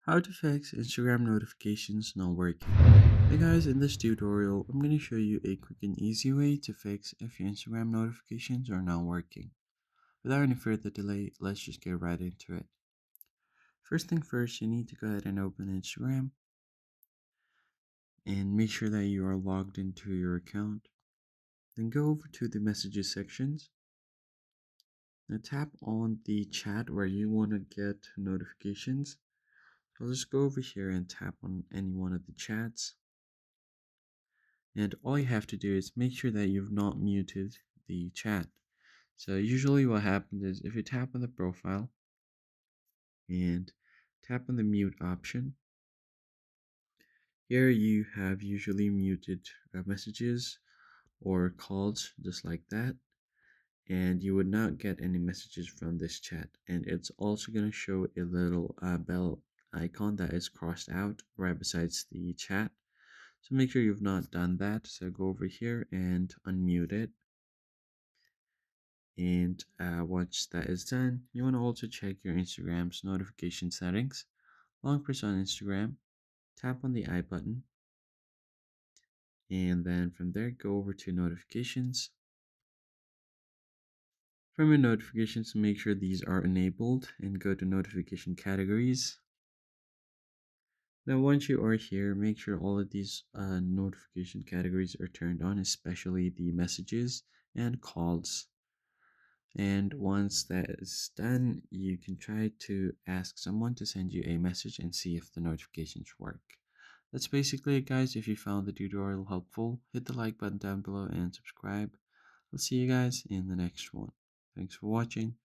How to fix Instagram notifications not working. Hey guys, in this tutorial, I'm going to show you a quick and easy way to fix if your Instagram notifications are not working. Without any further delay, let's just get right into it. First thing first, you need to go ahead and open Instagram and make sure that you are logged into your account. Then go over to the messages sections. Now tap on the chat where you want to get notifications. So I'll just go over here and tap on any one of the chats. And all you have to do is make sure that you've not muted the chat. So usually what happens is if you tap on the profile and tap on the mute option, here you have usually muted messages or calls just like that, and you would not get any messages from this chat. And it's also going to show a little bell icon that is crossed out right besides the chat. So make sure you've not done that. So go over here and unmute it. And once that is done, you want to also check your Instagram's notification settings. Long press on Instagram, tap on the I button, and then from there go over to notifications. From your notifications, make sure these are enabled and go to notification categories. Now once you are here, make sure all of these notification categories are turned on, especially the messages and calls. And once that is done, you can try to ask someone to send you a message and see if the notifications work. That's basically it, guys. If you found the tutorial helpful, hit the like button down below and subscribe. I'll see you guys in the next one. Thanks for watching.